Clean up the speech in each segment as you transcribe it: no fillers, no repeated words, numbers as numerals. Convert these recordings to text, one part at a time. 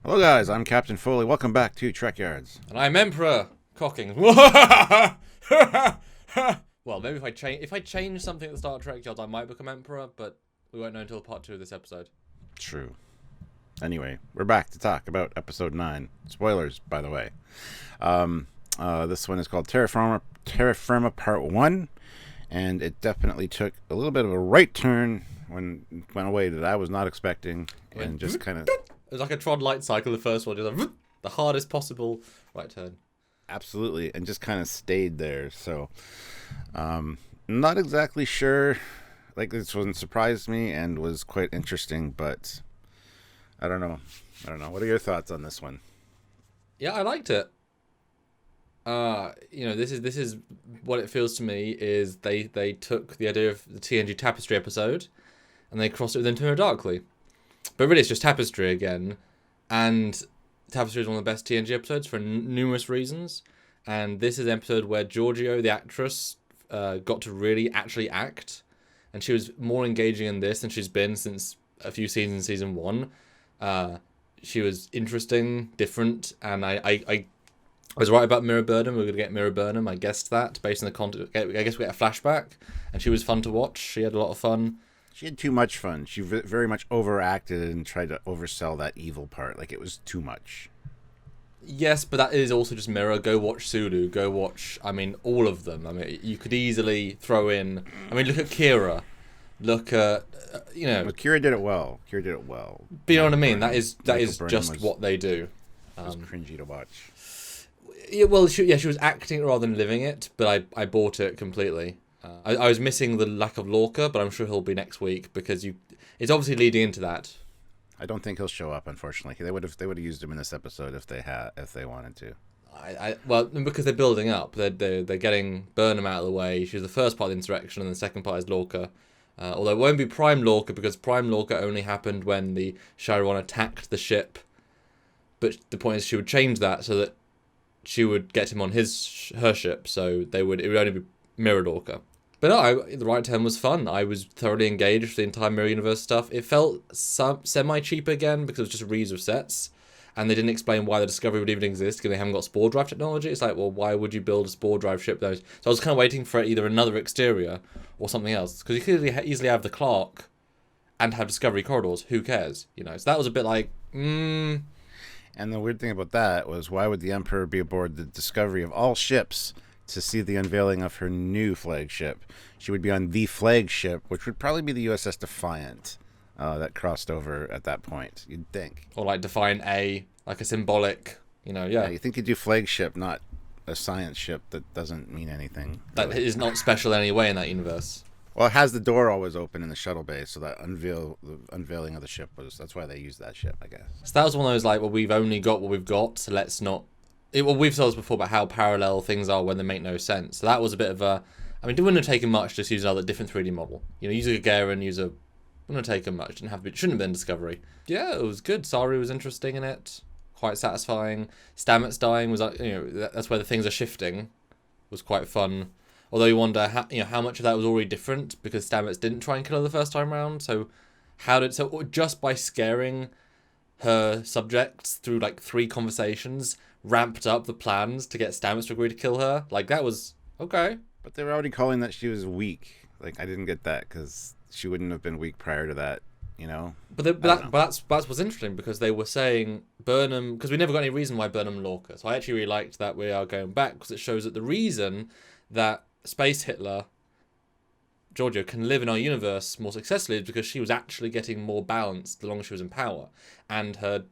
Hello guys, I'm Captain Foley. Welcome back to Trekyards. And I'm Emperor Cocking. Well, maybe if I change something at the start of Trekyards, I might become Emperor, but we won't know until part 2 of this episode. True. Anyway, we're back to talk about episode 9. Spoilers, by the way. This one is called Terra Firma Part 1, and it definitely took a little bit of a right turn when it went away that I was not expecting, and just kind of... It was like a Tron light cycle, the first one, just like, the hardest possible right turn. Absolutely, and just kind of stayed there, so... not exactly sure. Like, this one surprised me and was quite interesting, but... I don't know. What are your thoughts on this one? Yeah, I liked it. This is what it feels to me is they took the idea of the TNG Tapestry episode and they crossed it with Inferno Darkly. But really it's just Tapestry again, and Tapestry is one of the best TNG episodes for numerous reasons, and this is an episode where Georgiou, the actress, got to really actually act, and she was more engaging in this than she's been since a few seasons in season 1. She was interesting, different, and I was right about Mira Burnham. We were going to get Mira Burnham. I guessed that based on the content. I guess we get a flashback, and she was fun to watch. She had a lot of fun. She had too much fun. She very much overacted and tried to oversell that evil part. Like, it was too much. Yes, but that is also just Mira. Go watch Sulu. Go watch, all of them. You could easily throw in... look at Kira. Look at, But Kira did it well. But you know what I mean? That is just what they do. It was cringy to watch. Yeah, well, she was acting rather than living it, but I bought it completely. I was missing the lack of Lorca, but I'm sure he'll be next week because it's obviously leading into that. I don't think he'll show up, unfortunately. They would have used him in this episode if they wanted to. Well, because they're building up. They're getting Burnham out of the way. She's the first part of the insurrection, and the second part is Lorca. Although it won't be Prime Lorca because Prime Lorca only happened when the Chiron attacked the ship. But the point is, she would change that so that she would get him on her ship. So it would only be Mirror Lorca. But no, the right turn was fun. I was thoroughly engaged with the entire Mirror Universe stuff. It felt semi-cheap again because it was just a reuse of sets. And they didn't explain why the Discovery would even exist because they haven't got spore drive technology. It's like, well, why would you build a spore drive ship? So I was kind of waiting for either another exterior or something else. Because you could easily have the Clark and have Discovery corridors. Who cares? So that was a bit like, And the weird thing about that was, why would the Emperor be aboard the Discovery of all ships to see the unveiling of her new flagship? She would be on the flagship, which would probably be the USS Defiant. That crossed over at that point, you'd think. Or like Defiant A, like a symbolic, Yeah, you think you'd do flagship, not a science ship that doesn't mean anything. That is not special in any way in that universe. Well, it has the door always open in the shuttle bay, so that the unveiling of the ship that's why they used that ship, I guess. So that was one of those like, well, we've only got what we've got, so let's not... we've told us before about how parallel things are when they make no sense. So that was a bit of a... it wouldn't have taken much to just use another different 3D model. Use a Gagarin, use a... Wouldn't have taken much. Shouldn't have been Discovery. Yeah, it was good. Saru was interesting in it. Quite satisfying. Stamets dying was, that's where the things are shifting. Was quite fun. Although you wonder how much of that was already different because Stamets didn't try and kill her the first time round. So just by scaring her subjects through like 3 conversations, ramped up the plans to get Stamets to agree to kill her. Like, that was okay. But they were already calling that she was weak. Like, I didn't get that because she wouldn't have been weak prior to that, But that's what's interesting because they were saying Burnham, because we never got any reason why Burnham and Lorca. So I actually really liked that we are going back because it shows that the reason that Space Hitler, Georgiou, can live in our universe more successfully is because she was actually getting more balanced the longer she was in power. And her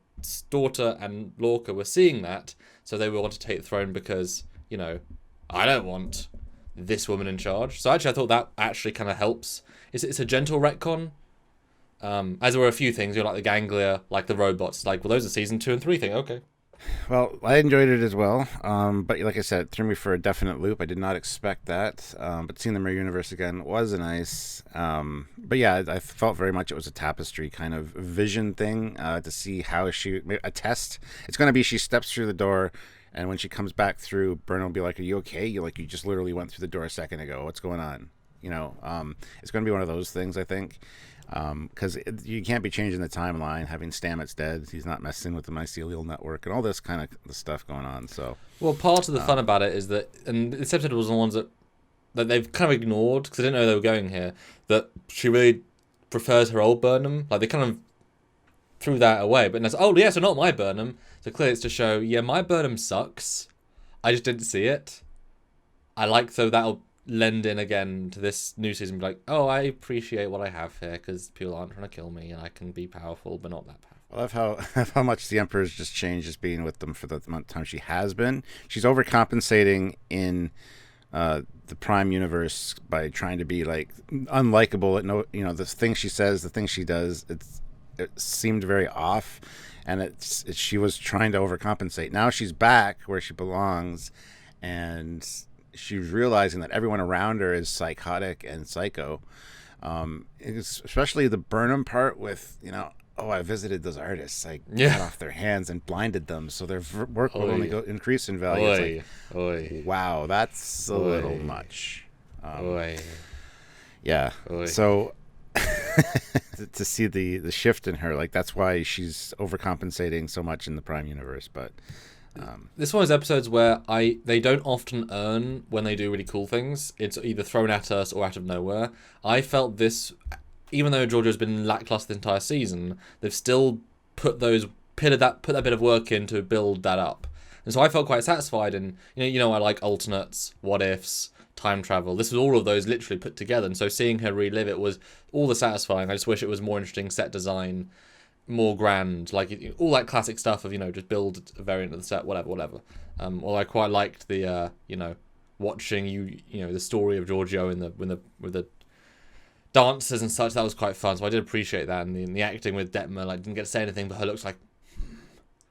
daughter and Lorca were seeing that, so they would want to take the throne because, I don't want this woman in charge. So actually I thought that actually kind of helps. It's a gentle retcon. As there were a few things, like the ganglia, like the robots. Like, well, those are season 2 and 3 thing. Okay. Well, I enjoyed it as well. But like I said, it threw me for a definite loop. I did not expect that. But seeing the Mirror Universe again was nice. But yeah, I felt very much it was a Tapestry kind of vision thing to see how a test. It's going to be she steps through the door, and when she comes back through, Burnham will be like, "Are you okay? You just literally went through the door a second ago. What's going on?" It's going to be one of those things, I think. Because you can't be changing the timeline, having Stamets dead. He's not messing with the mycelial network and all this kind of stuff going on. So, well, part of the fun about it is that, and this episode was the ones that they've kind of ignored because I didn't know they were going here. That she really prefers her old Burnham. Like they kind of threw that away, but it's so not my Burnham. So clearly it's to show, my Burnham sucks. I just didn't see it. So that'll lend in again to this new season. Be like, I appreciate what I have here because people aren't trying to kill me and I can be powerful, but not that powerful. I love how much the Emperor's just changed, just being with them for the amount of time she has been. She's overcompensating in the Prime universe by trying to be like unlikable. The things she says, the things she does, it seemed very off, and she was trying to overcompensate. Now she's back where she belongs, and she's realizing that everyone around her is psychotic and psycho. Especially the Burnham part with, I visited those artists. I cut off their hands and blinded them, so their work will only increase in value. Wow, that's a little much. Yeah. So to see the shift in her, like that's why she's overcompensating so much in the Prime universe, but. This one is episodes where they don't often earn when they do really cool things. It's either thrown at us or out of nowhere. I felt this, even though Georgiou has been lackluster the entire season, they've still put that bit of work in to build that up. And so I felt quite satisfied. And I like alternates, what ifs, time travel. This was all of those literally put together. And so seeing her relive it was all the satisfying. I just wish it was more interesting set design, more grand, like all that classic stuff of just build a variant of the set, whatever. Well, I quite liked the watching the story of Georgiou with the dances and such. That was quite fun. So I did appreciate that, and the acting with Detmer, like didn't get to say anything, but her looks like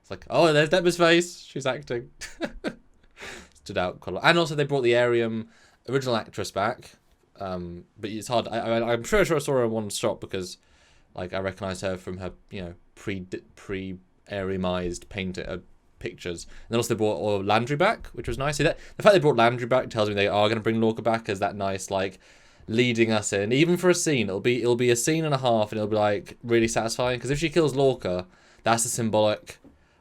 it's like, there's Detmer's face. She's acting. Stood out quite a lot. And also they brought the Arium original actress back, but it's hard. I'm sure I saw her in one shot because. Like I recognised her from her, pre-Ariumized pictures. And then also they brought Landry back, which was nice. See, the fact they brought Landry back tells me they are going to bring Lorca back as that nice, like, leading us in. Even for a scene, it'll be a scene and a half, and it'll be like really satisfying. Because if she kills Lorca, that's the symbolic.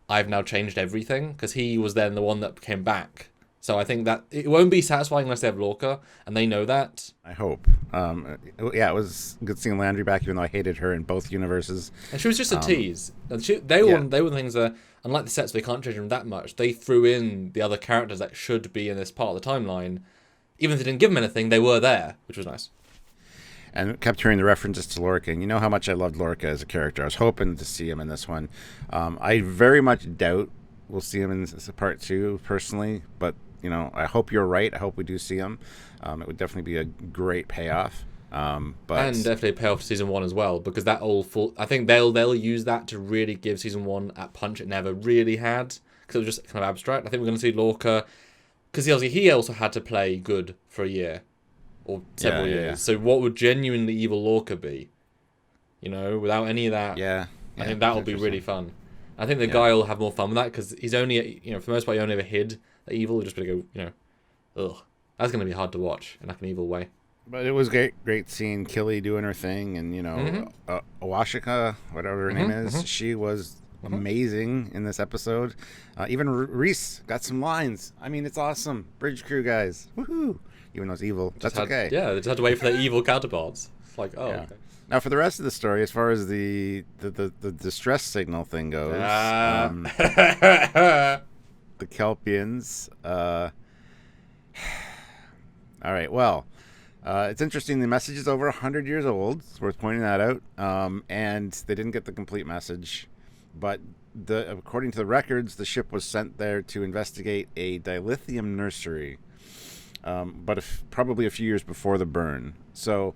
I've now changed everything because he was then the one that came back. So I think that it won't be satisfying unless they have Lorca, and they know that. I hope. It was good seeing Landry back, even though I hated her in both universes. And she was just a tease. They were the things that, unlike the sets, they can't change them that much. They threw in the other characters that should be in this part of the timeline. Even if they didn't give them anything, they were there, which was nice. And kept hearing the references to Lorca. And you know how much I loved Lorca as a character. I was hoping to see him in this one. I very much doubt we'll see him in part 2, personally, but I hope you're right. I hope we do see him. It would definitely be a great payoff. And definitely a payoff to season 1 as well, because I think they'll use that to really give season 1 a punch it never really had, because it was just kind of abstract. I think we're going to see Lorca, because he also had to play good for a year or several years. Yeah. So what would genuinely evil Lorca be? Without any of that. Yeah. I think that will be really fun. I think the guy will have more fun with that because he's only, for the most part, he only ever hid the evil. He's just going to go, ugh. That's going to be hard to watch in like an evil way. But it was great seeing Killy doing her thing, and Owashika, whatever her name is, she was amazing in this episode. Even Reese got some lines. I mean, it's awesome. Bridge crew guys, woohoo! Even though it's evil, that's okay. Yeah, they just had to wait for their evil counterparts. It's like, okay. Now, for the rest of the story, as far as the distress signal thing goes, the Kelpiens. All right, well, it's interesting. The message is over 100 years old. It's worth pointing that out. And they didn't get the complete message. But according to the records, the ship was sent there to investigate a dilithium nursery, but probably a few years before the burn. So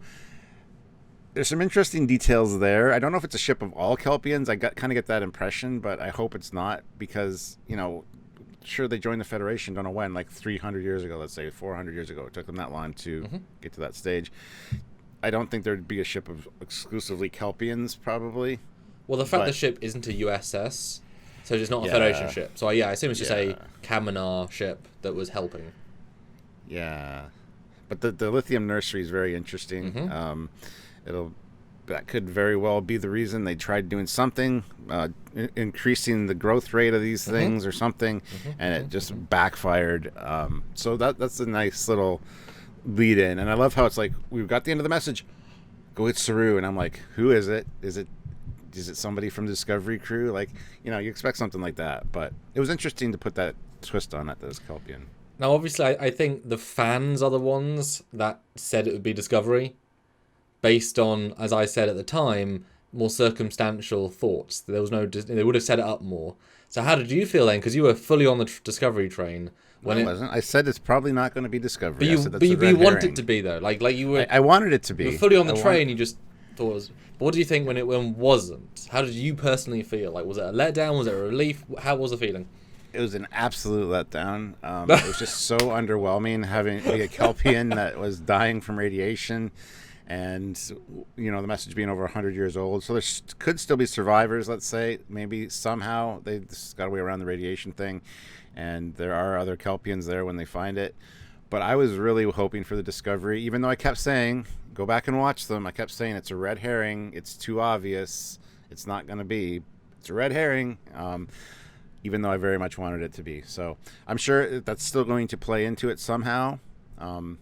there's some interesting details there. I don't know if it's a ship of all Kelpiens. I kind of get that impression, but I hope it's not because, sure, they joined the Federation, don't know when, like 300 years ago, let's say 400 years ago. It took them that long to get to that stage. I don't think there'd be a ship of exclusively Kelpiens, probably. Well, the fact the ship isn't a USS, so it's not a Federation ship. So, I assume it's just a Kaminar ship that was helping. Yeah. But the lithium nursery is very interesting. Mm-hmm. That could very well be the reason they tried doing something, increasing the growth rate of these things or something, and it just backfired. So that's a nice little lead in, and I love how it's like, we've got the end of the message. Go hit Saru, and I'm like, who is it? Is it somebody from the Discovery crew? Like, you expect something like that, but it was interesting to put that twist on it. This Kelpien. Now, obviously, I think the fans are the ones that said it would be Discovery, based on, as I said at the time, more circumstantial thoughts. There was no, they would have set it up more. So how did you feel then? Because you were fully on the Discovery train. When I wasn't. I said it's probably not going to be Discovery. But you want it to be, though. Like you were. I wanted it to be. You were fully on the train. You just thought it was. But what do you think when it wasn't? How did you personally feel? Like, was it a letdown? Was it a relief? How was the feeling? It was an absolute letdown. It was just so underwhelming having a Kelpien that was dying from radiation, and the message being over 100 years old. So there could still be survivors. Let's say maybe somehow they just got away around the radiation thing, and there are other Kelpiens there when they find it. But I was really hoping for the Discovery, even though I kept saying, go back and watch them. I kept saying it's a red herring. It's too obvious. It's not going to be. It's a red herring. Even though I very much wanted it to be. So I'm sure that's still going to play into it somehow. And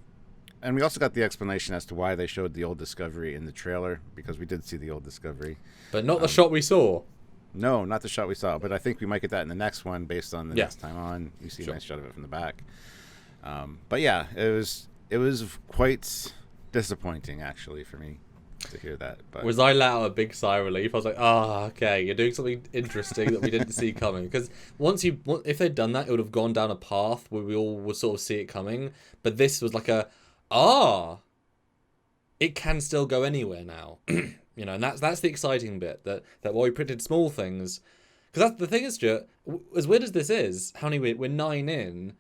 we also got the explanation as to why they showed the old Discovery in the trailer, because we did see the old Discovery. But not the shot we saw. No, not the shot we saw. But I think we might get that in the next one based on the next time on. You see a nice shot of it from the back. But yeah, it was quite disappointing, actually, for me to hear that. But was I let out a big sigh of relief? I was like, okay, you're doing something interesting that we didn't see coming. Because if they'd done that, it would have gone down a path where we all would sort of see it coming. But this was like it can still go anywhere now. And that's the exciting bit, that while we printed small things, because that's the thing is, Stuart, as weird as this is, how many we're 9 in,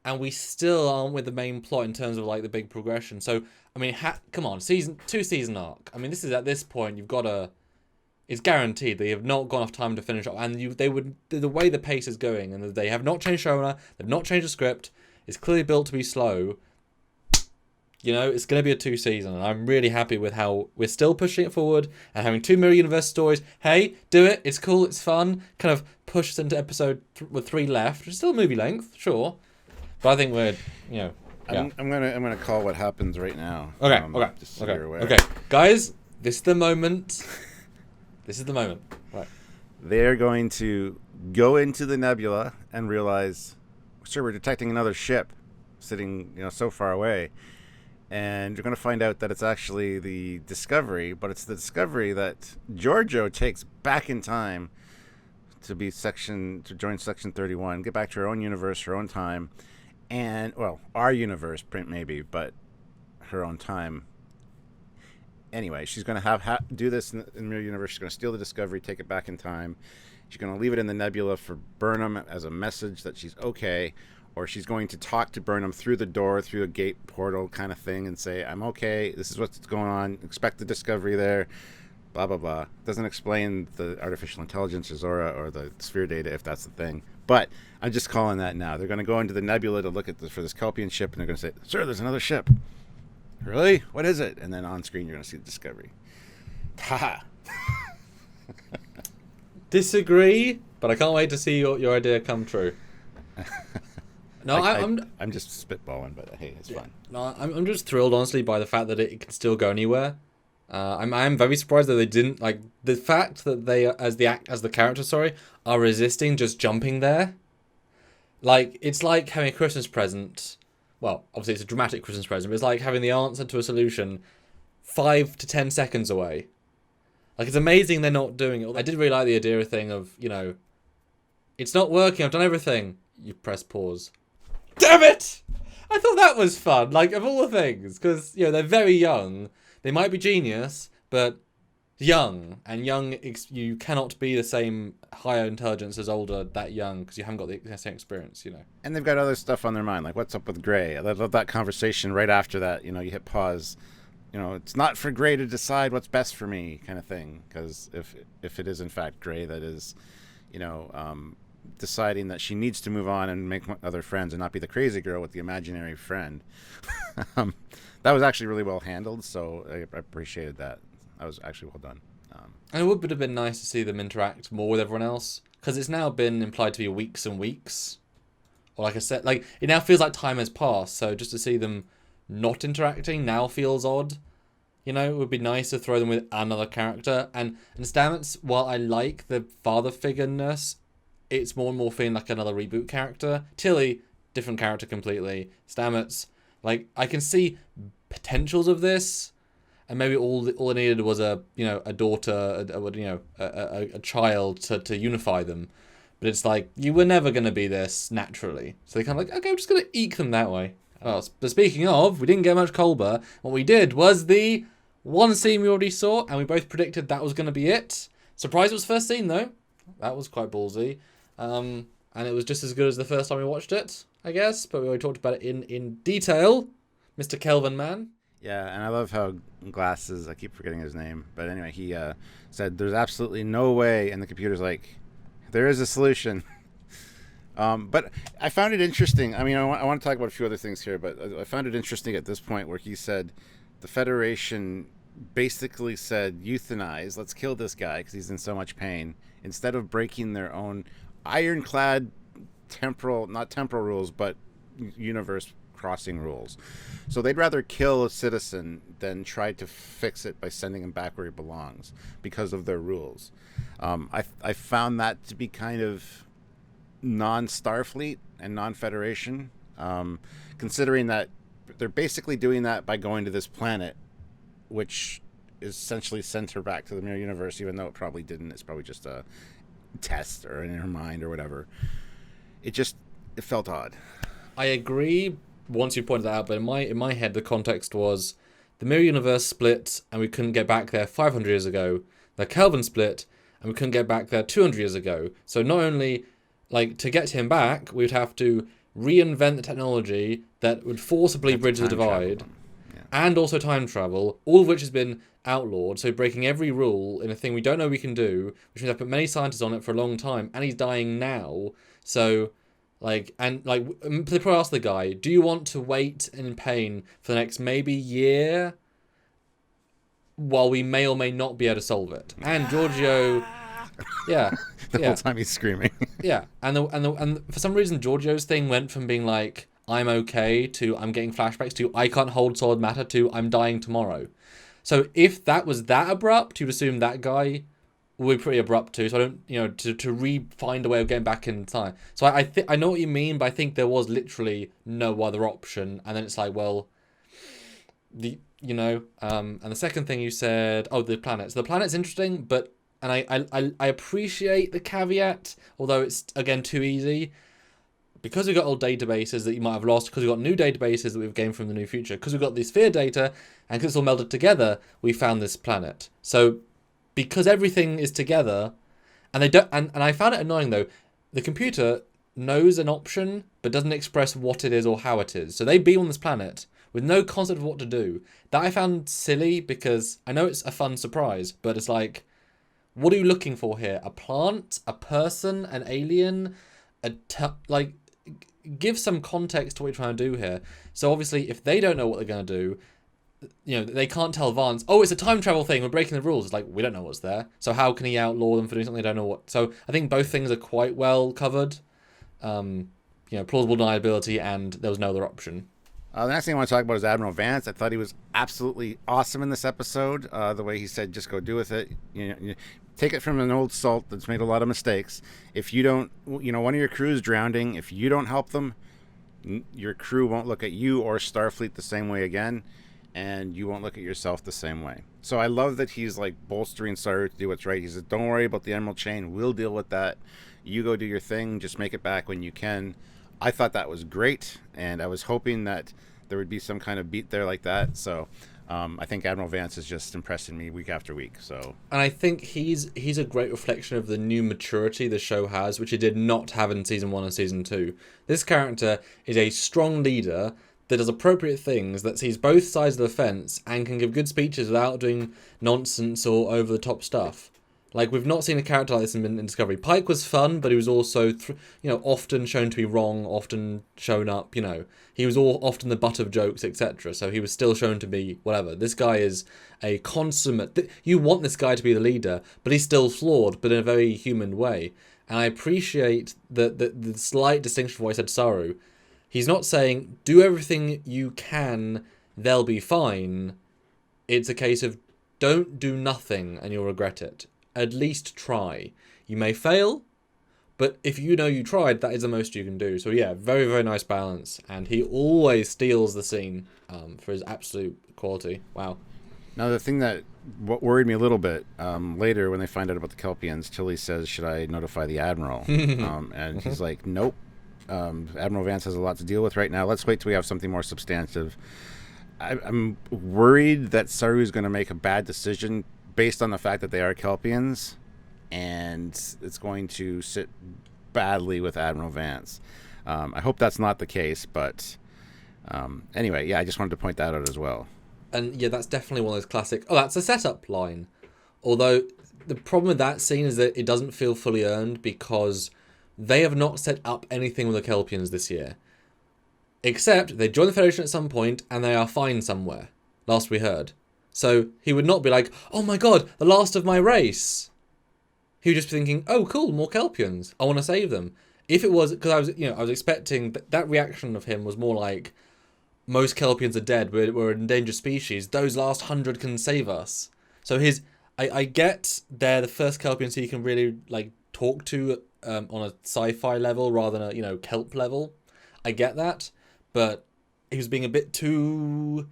and we still aren't with the main plot in terms of like the big progression. So I mean, come on, 2-season arc. I mean, this is at this point you've got to. It's guaranteed they have not got enough time to finish up, and the way the pace is going, and they have not changed showrunner, they've not changed the script. It's clearly built to be slow. It's going to be a 2-season, and I'm really happy with how we're still pushing it forward and having 2 mirror universe stories. Hey, do it. It's cool. It's fun. Kind of push us into episode with 3 left. It's still movie length, sure, but I think we're Yeah. I'm gonna call what happens right now. Okay. Just so you're aware. Okay, guys, this is the moment. Right. They're going to go into the nebula and realize, sure, we're detecting another ship sitting, so far away, and you're going to find out that it's actually the Discovery, but it's the Discovery that Georgiou takes back in time to join Section 31, get back to her own universe, her own time. And, well, our universe, print maybe, but her own time. Anyway, she's going to do this in the mirror universe. She's going to steal the Discovery, take it back in time. She's going to leave it in the nebula for Burnham as a message that she's okay. Or she's going to talk to Burnham through the door, through a gate portal kind of thing, and say, I'm okay. This is what's going on. Expect the Discovery there. Blah, blah, blah. Doesn't explain the artificial intelligence or Zora or the sphere data, if that's the thing. But I'm just calling that now. They're going to go into the nebula to look for this Kelpien ship, and they're going to say, sir, there's another ship. Really? What is it? And then on screen, you're going to see the Discovery. Ha! Disagree, but I can't wait to see your idea come true. No, I'm just spitballing, but hey, it's fun. No, I'm just thrilled, honestly, by the fact that it can still go anywhere. I'm very surprised that they didn't, like, the fact that they, as the character, are resisting just jumping there. Like, it's like having a Christmas present. Well, obviously it's a dramatic Christmas present, but it's like having the answer to a solution 5 to 10 seconds away. Like, it's amazing they're not doing it. I did really like the Adira thing of, it's not working, I've done everything. You press pause. Damn it! I thought that was fun, like, of all the things, because, they're very young. They might be genius, but young. And young, you cannot be the same higher intelligence as older that young, because you haven't got the same experience, And they've got other stuff on their mind, like what's up with Gray. I love that conversation right after that. You hit pause. It's not for Gray to decide what's best for me, kind of thing. Because if it is in fact Gray that is, deciding that she needs to move on and make other friends and not be the crazy girl with the imaginary friend. That was actually really well handled, so I appreciated that. That was actually well done. And it would have been nice to see them interact more with everyone else, because it's now been implied to be weeks and weeks. Or like I said, like it now feels like time has passed, so just to see them not interacting now feels odd. You know, it would be nice to throw them with another character. And Stamets, while I like the father figure-ness, it's more and more feeling like another reboot character. Tilly, different character completely. Stamets, like, I can see potentials of this, and maybe all it needed was a daughter, a child to unify them. But it's like, you were never going to be this naturally. So they kind of like, okay, I'm just going to eke them that way. Well, but speaking of, we didn't get much Culber. What we did was the one scene we already saw, and we both predicted that was going to be it. Surprised it was first scene, though. That was quite ballsy. And it was just as good as the first time we watched it, I guess. But we already talked about it in detail. Mr. Kelvin Man. Yeah, and I love how Glasses, I keep forgetting his name, but anyway, he said there's absolutely no way, and the computer's like, there is a solution. But I found it interesting. I mean, I want to talk about a few other things here, but I found it interesting at this point where he said the Federation basically said, euthanize, let's kill this guy because he's in so much pain, instead of breaking their own ironclad not temporal rules, but universe crossing rules. So they'd rather kill a citizen than try to fix it by sending him back where he belongs because of their rules. I found that to be kind of non-Starfleet and non-Federation, considering that they're basically doing that by going to this planet, which is essentially sent her back to the mirror universe, even though it probably didn't. It's probably just a test or in her mind or whatever. It felt odd. I agree once you pointed that out, but in my head the context was the mirror universe split and we couldn't get back there 500 years ago. The Kelvin split and we couldn't get back there 200 years ago. So not only, like, to get him back, we'd have to reinvent the technology that would forcibly bridge the divide, and also time travel, all of which has been outlawed, so breaking every rule in a thing we don't know we can do, which means I've put many scientists on it for a long time, and he's dying now, so, they probably asked the guy, do you want to wait in pain for the next maybe year, while we may or may not be able to solve it? And Georgiou... Yeah. The whole time he's screaming. Yeah. And for some reason Georgiou's thing went from being like, I'm okay, to I'm getting flashbacks, to I can't hold solid matter, to I'm dying tomorrow. So if that was that abrupt, you'd assume that guy would be pretty abrupt too. So I don't, to find a way of getting back in time. So I know what you mean, but I think there was literally no other option. And then it's like, well, and the second thing you said, the planets. The planet's interesting, but and I appreciate the caveat, although it's, again, too easy. Because we've got old databases that you might have lost, because we've got new databases that we've gained from the new future, because we've got the sphere data, and because it's all melded together, we found this planet. So, because everything is together, and they don't, and I found it annoying, though, the computer knows an option, but doesn't express what it is or how it is. So they beam on this planet with no concept of what to do. That I found silly, because I know it's a fun surprise, but it's like, what are you looking for here? A plant? A person? An alien? Give some context to what you're trying to do here. So obviously, if they don't know what they're going to do, they can't tell Vance, oh, it's a time travel thing, we're breaking the rules. It's like, we don't know what's there. So how can he outlaw them for doing something they don't know what? So I think both things are quite well covered. Plausible deniability, and there was no other option. The next thing I want to talk about is Admiral Vance. I thought he was absolutely awesome in this episode. The way he said, just go do with it. Take it from an old salt that's made a lot of mistakes. If you don't, one of your crew is drowning. If you don't help them, your crew won't look at you or Starfleet the same way again, and you won't look at yourself the same way. So I love that he's like bolstering Saru to do what's right. He said, don't worry about the Emerald Chain. We'll deal with that. You go do your thing. Just make it back when you can. I thought that was great, and I was hoping that there would be some kind of beat there like that. So I think Admiral Vance is just impressing me week after week. So, and I think he's a great reflection of the new maturity the show has, which it did not have in season 1 and season 2. This character is a strong leader that does appropriate things, that sees both sides of the fence, and can give good speeches without doing nonsense or over-the-top stuff. Like, we've not seen a character like this in Discovery. Pike was fun, but he was also, often shown to be wrong, often shown up, He was often the butt of jokes, etc. So he was still shown to be whatever. This guy is a consummate... You want this guy to be the leader, but he's still flawed, but in a very human way. And I appreciate the slight distinction from what I said to Saru. He's not saying, do everything you can, they'll be fine. It's a case of, don't do nothing and you'll regret it. At least try. You may fail, but if you know you tried, that is the most you can do. So yeah, very, very nice balance. And he always steals the scene for his absolute quality. Wow. Now, the thing that worried me a little bit, later when they find out about the Kelpiens, Tilly says, should I notify the Admiral? And he's like, nope. Admiral Vance has a lot to deal with right now. Let's wait till we have something more substantive. I'm worried that Saru's going to make a bad decision based on the fact that they are Kelpiens, and it's going to sit badly with Admiral Vance. I hope that's not the case, but anyway, yeah, I just wanted to point that out as well. And yeah, that's definitely one of those classic, that's a setup line. Although, the problem with that scene is that it doesn't feel fully earned because they have not set up anything with the Kelpiens this year. Except, they join the Federation at some point, and they are fine somewhere. Last we heard. So, he would not be like, oh my god, the last of my race. He would just be thinking, oh cool, more Kelpiens. I want to save them. If it was, because I was expecting, that reaction of him was more like, most Kelpiens are dead, we're an endangered species, those last 100 can save us. So I get they're the first Kelpiens he can really, talk to on a sci-fi level rather than a, kelp level. I get that, but he was being a bit too...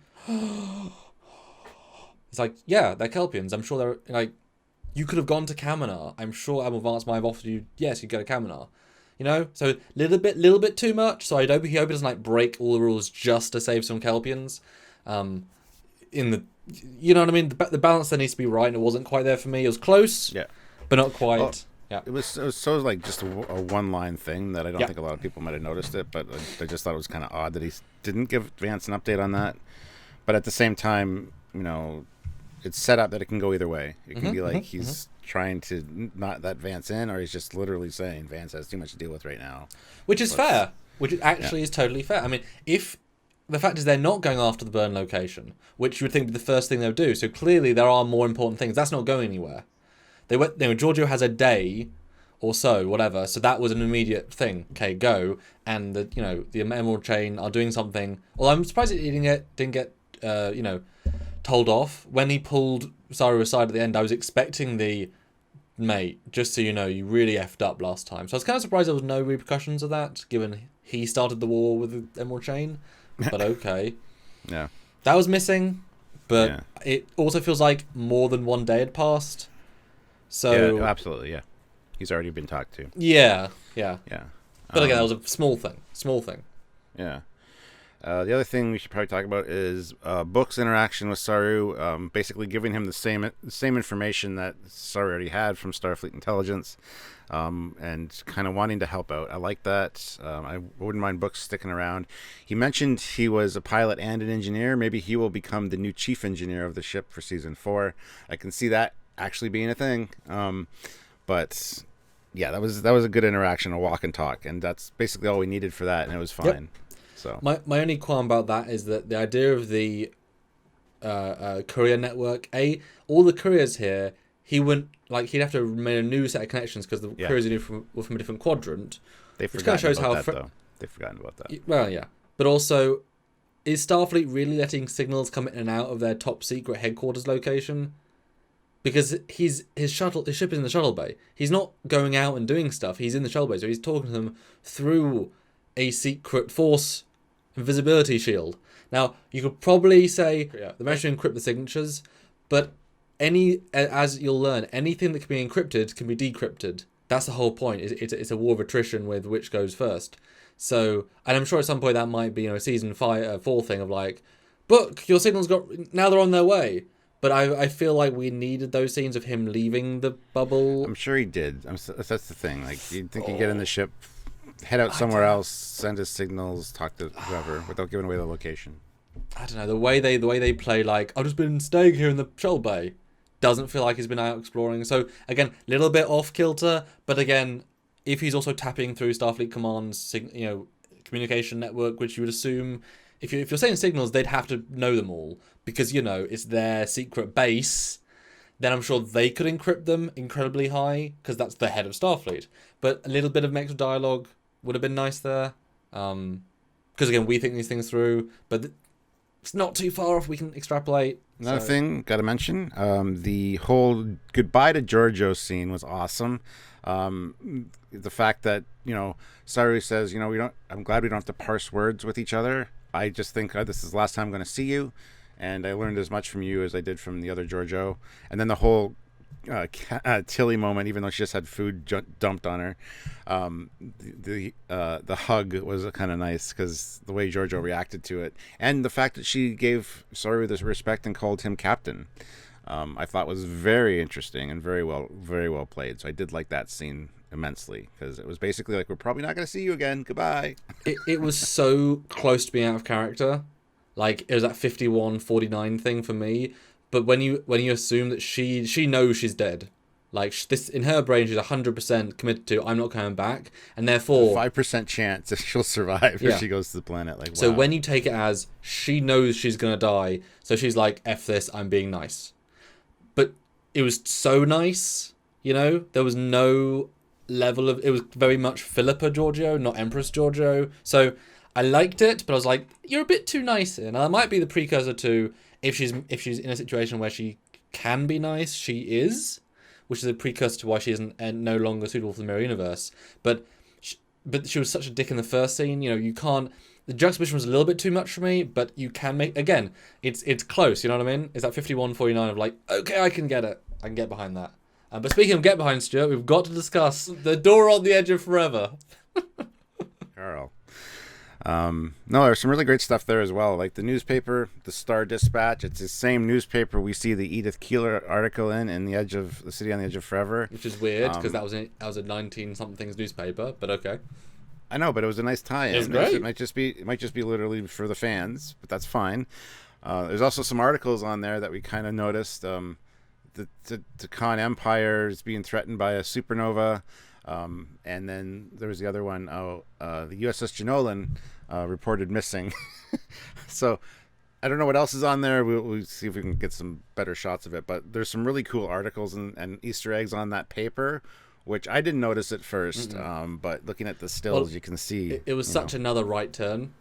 It's like, yeah, they're Kelpiens. I'm sure they're, you could have gone to Kaminar. I'm sure Admiral Vance might have offered you, yes, you go to Kaminar. So little bit too much. So I hope he doesn't, break all the rules just to save some Kelpiens. You know what I mean? The balance there needs to be right, and it wasn't quite there for me. It was close, yeah, but not quite. Well, yeah, it was so just a one-line thing that I don't think a lot of people might have noticed it, but I just thought it was kind of odd that he didn't give Vance an update on that. But at the same time, it's set up that it can go either way. It can be like he's trying to not let Vance in, or he's just literally saying Vance has too much to deal with right now. Which is fair. Which actually is totally fair. I mean, if the fact is they're not going after the burn location, which you would think would be the first thing they would do. So clearly there are more important things. That's not going anywhere. Georgiou has a day or so, whatever. So that was an immediate thing. Okay, go. And the Emerald Chain are doing something. Well, I'm surprised it didn't get told off. When he pulled Saru aside at the end, I was expecting the mate, just so you know, you really effed up last time. So I was kind of surprised there was no repercussions of that, given he started the war with the Emerald Chain. But okay. Yeah. That was missing, but it also feels like more than one day had passed. So yeah, absolutely, yeah. He's already been talked to. Yeah. But again, that was a small thing. Yeah. The other thing we should probably talk about is Book's interaction with Saru, basically giving him the same information that Saru already had from Starfleet intelligence, and kind of wanting to help out. I like that. I wouldn't mind Book sticking around. He mentioned he was a pilot and an engineer. Maybe he will become the new chief engineer of the ship for season 4. I can see that actually being a thing. But yeah, that was a good interaction, a walk and talk, and that's basically all we needed for that, and it was fine. Yep. So my only qualm about that is that the idea of the courier network, all the couriers here, he'd have to make a new set of connections because the couriers were from a different quadrant. They've forgotten about that, though. They've forgotten about that. Well, yeah, but also, is Starfleet really letting signals come in and out of their top secret headquarters location? Because his ship is in the shuttle bay. He's not going out and doing stuff. He's in the shuttle bay, so he's talking to them through a secret force invisibility shield. Now, you could probably say they managed to encrypt the signatures, but as you'll learn, anything that can be encrypted can be decrypted. That's the whole point. It's a war of attrition with which goes first. So, and I'm sure at some point that might be a season 4 thing of Book, your signals now they're on their way. But I feel like we needed those scenes of him leaving the bubble. I'm sure he did. That's the thing. You'd think he'd get in the ship, head out somewhere else, send his signals, talk to whoever, without giving away the location. I don't know, the way they play I've just been staying here in the shuttle bay. doesn't feel like he's been out exploring. So again, a little bit off kilter, but again, if he's also tapping through Starfleet Command's communication network, which you would assume, if you're saying signals, they'd have to know them all because it's their secret base. Then I'm sure they could encrypt them incredibly high because that's the head of Starfleet. But a little bit of mixed dialogue would have been nice there. Because again, we think these things through, but it's not too far off. We can extrapolate. Another thing, got to mention, the whole goodbye to Georgiou scene was awesome. The fact that Saru says, I'm glad we don't have to parse words with each other. I just think this is the last time I'm going to see you, and I learned as much from you as I did from the other Georgiou. And then the whole Tilly moment, even though she just had food dumped on her, the hug was kind of nice because the way Georgiou reacted to it, and the fact that she gave Saru this respect and called him captain, I thought was very interesting and very well played. So I did like that scene immensely because it was basically like, we're probably not going to see you again. Goodbye. It was so close to being out of character. Like, it was that 51-49 thing for me. But when you assume that she knows she's dead, like this in her brain, she's 100% committed to, I'm not coming back, and therefore 5% chance that she'll survive if she goes to the planet. Like, wow. So when you take it as she knows she's gonna die, so she's like, F this, I'm being nice. But it was so nice, there was no level of, it was very much Philippa Georgiou, not Empress Georgiou. So I liked it, but I was like, you're a bit too nice here. Now that might be the precursor to if she's in a situation where she can be nice, she is, which is a precursor to why she isn't no longer suitable for the mirror universe. But she was such a dick in the first scene. You can't. The juxtaposition was a little bit too much for me, but you can make, again, it's close. You know what I mean? It's that 51-49 of like, okay, I can get it. I can get behind that. But speaking of get behind, Stuart, we've got to discuss the Door on the Edge of Forever. Carl. No, there's some really great stuff there as well. Like the newspaper, the Star Dispatch. It's the same newspaper we see the Edith Keeler article in the City on the Edge of Forever. Which is weird because that was a 19-something's newspaper, but okay. I know, but it was a nice tie-in. It was great. It might just be literally for the fans, but that's fine. There's also some articles on there that we kind of noticed. The Khan Empire is being threatened by a supernova. And then there was the other one. The USS Jenolan reported missing. So I don't know what else is on there. We'll see if we can get some better shots of it. But there's some really cool articles and Easter eggs on that paper, which I didn't notice at first. But looking at the stills, you can see. It was such another right turn.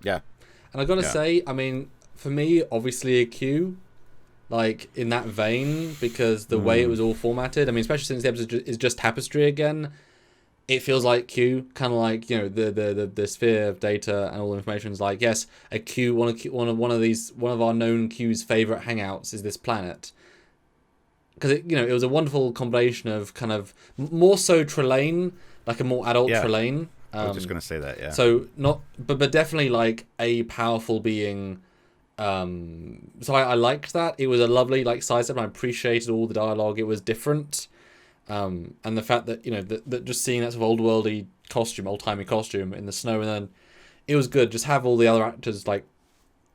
Yeah. And I got to say, I mean, for me, obviously a Q. Like, in that vein, because the way it was all formatted, I mean, especially since the episode is just Tapestry again, it feels like Q, kind of like, the sphere of data and all the information is like, yes, a Q, one of our known Q's favorite hangouts is this planet. Because, it was a wonderful combination of kind of, more so Trelane, like a more adult Trelane. I was just going to say that, yeah. So, but definitely like a powerful being. So I liked that. It was a lovely sidestep, and I appreciated all the dialogue. It was different, and the fact that that just seeing that sort of old-worldy costume, old-timey costume in the snow, and then it was good. Just have all the other actors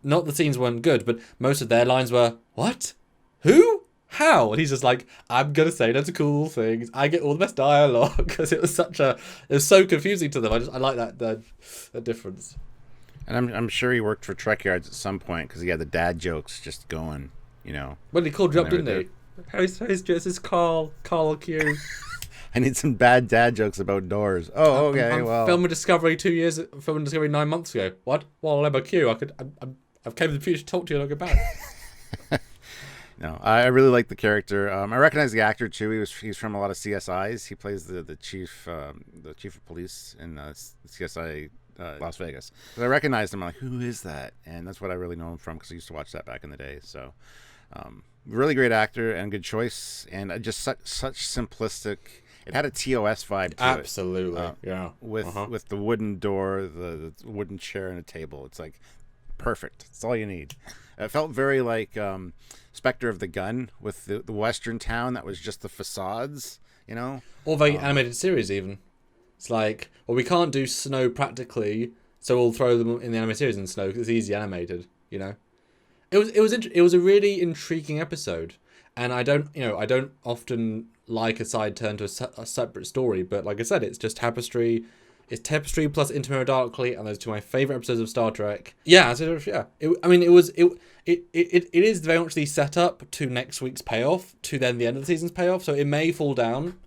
not the scenes weren't good, but most of their lines were what, who, how, and he's just like, I'm gonna say those cool things. I get all the best dialogue because it was so confusing to them. I like that difference. And I'm sure he worked for Trekyards at some point because he had the dad jokes just going, Well, he called you up, didn't he? How's this is Carl Q. I need some bad dad jokes about doors. Oh, okay, I'm filming Discovery 9 months ago. What? Well, I'm a Q. I've came to the future to talk to you and I'll get back. No, I really like the character. I recognize the actor too. He's from a lot of CSIs. He plays the chief of police in CSI. Las Vegas. But I recognized him. I'm like, who is that? And that's what I really know him from because I used to watch that back in the day. So, really great actor and good choice. And just such simplistic. It had a TOS vibe to Absolutely. it. Yeah. With the wooden door, the wooden chair, and a table. It's like perfect. It's all you need. It felt very like Spectre of the Gun with the Western town that was just the facades. Or very animated series even. It's like, well, we can't do snow practically, so we'll throw them in the animated series in snow because it's easy animated. It was a really intriguing episode, And I don't often like a side turn to a separate story, but like I said, it's just Tapestry. It's Tapestry plus Intermirror Darkly, and those two of my favorite episodes of Star Trek. Yeah, so yeah. It is very much the setup to next week's payoff, to then the end of the season's payoff. So it may fall down,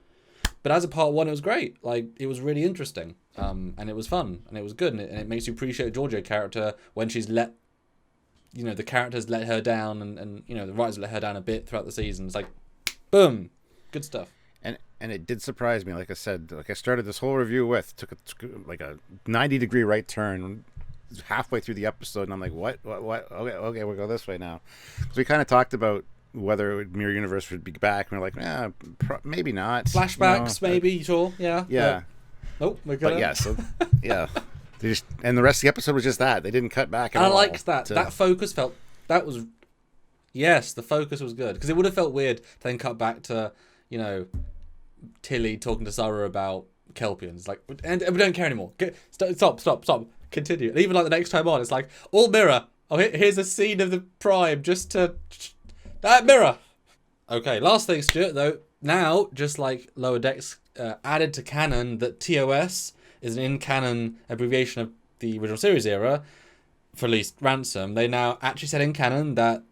but as a part one, it was great. Like, it was really interesting, and it was fun, and it was good, and it makes you appreciate Georgiou character when she's let, the characters let her down, and the writers let her down a bit throughout the season. It's like, boom, good stuff. And it did surprise me. Like I said, like I started this whole review with, took a 90-degree right turn halfway through the episode, and I'm like, what? Okay, we'll go this way now. Because we kind of talked about whether Mirror Universe would be back, and we're like, maybe not. Flashbacks, maybe, sure, yeah. Yeah. Oh, we're good. But yeah, so, yeah. And the rest of the episode was just that. They didn't cut back at all. I liked that. That focus yes, the focus was good. Because it would have felt weird to then cut back to, Tilly talking to Saru about Kelpiens. Like, and we don't care anymore. Stop. Continue. And even like the next time on, it's like, all mirror. Oh, here's a scene of the Prime just to... That mirror! Okay, last thing, Stuart, though. Now, just like Lower Decks added to canon that TOS is an in-canon abbreviation of the original series era, for at least Ransom, they now actually said in canon that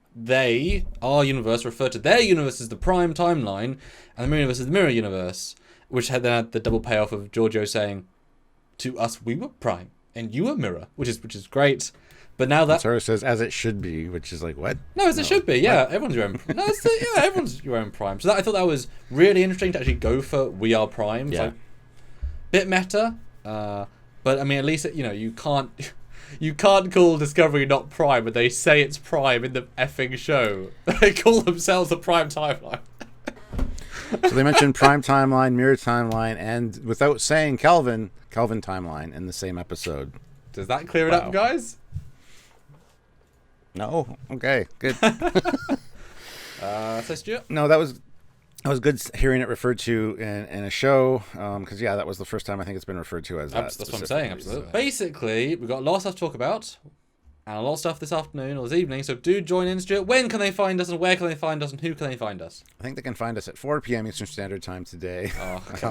our universe, referred to their universe as the Prime timeline, and the Mirror universe is the Mirror universe, which then had the double payoff of Georgiou saying, to us we were Prime, and you were Mirror, which is great. But now that Saru says, as it should be, which is like, what? No, as it should be, yeah. What? Everyone's your own. No, everyone's your own Prime. So I thought that was really interesting to actually go for we are Prime. It's like, bit meta, but I mean, at least you can't call Discovery not Prime, but they say it's Prime in the effing show. They call themselves the Prime timeline. So they mentioned Prime timeline, Mirror timeline, and without saying Kelvin timeline in the same episode. Does that clear it up, guys? No. Okay. Good. So Stuart? No, that was good hearing it referred to in a show, because that was the first time I think it's been referred to as that. That's what I'm saying. Absolutely. Basically, we've got a lot of stuff to talk about, and a lot of stuff this afternoon or this evening. So do join in, Stuart. When can they find us, and where can they find us, and who can they find us? I think they can find us at 4 p.m. Eastern Standard Time today. Oh, okay.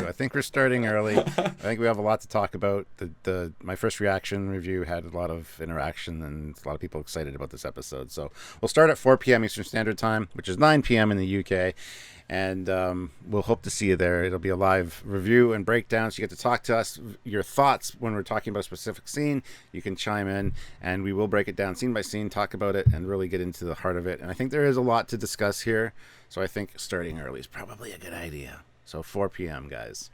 I think we're starting early. I think we have a lot to talk about. My first reaction review had a lot of interaction, and a lot of people excited about this episode. So we'll start at 4 p.m. Eastern Standard Time, which is 9 p.m. in the UK. And we'll hope to see you there. It'll be a live review and breakdown, so you get to talk to us, your thoughts when we're talking about a specific scene. You can chime in, and we will break it down scene by scene, talk about it, and really get into the heart of it. And I think there is a lot to discuss here, so I think starting early is probably a good idea. So 4 p.m., guys.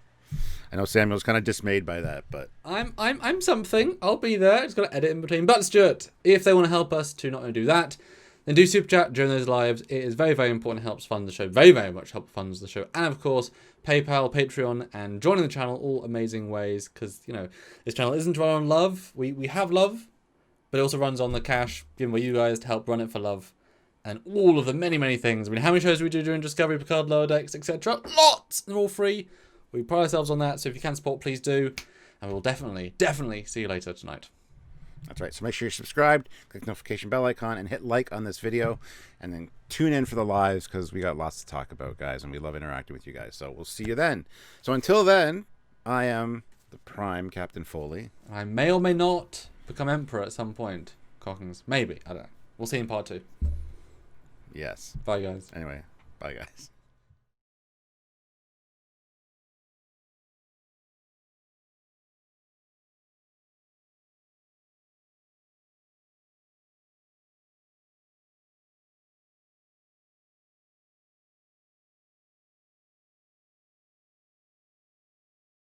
I know Samuel's kind of dismayed by that, but I'm something. I'll be there. Just got to edit in between. But Stuart, if they want to help us to not only do that, then do super chat during those lives. It is very, very important. It helps fund the show. Very, very much help funds the show. And of course, PayPal, Patreon, and joining the channel, all amazing ways. Because, this channel isn't run on love. We have love, but it also runs on the cash given by you guys to help run it for love. And all of the many, many things. I mean, how many shows do we do during Discovery, Picard, Lower Decks, etc.? Lots! They're all free. We pride ourselves on that. So if you can support, please do. And we'll definitely see you later tonight. That's right. So make sure you're subscribed, click the notification bell icon, and hit like on this video. And then tune in for the lives, because we got lots to talk about, guys, and we love interacting with you guys. So we'll see you then. So until then, I am the Prime Captain Foley. I may or may not become Emperor at some point. Cockings. Maybe. I don't know. We'll see in part 2. Yes. Bye, guys. Anyway, bye, guys.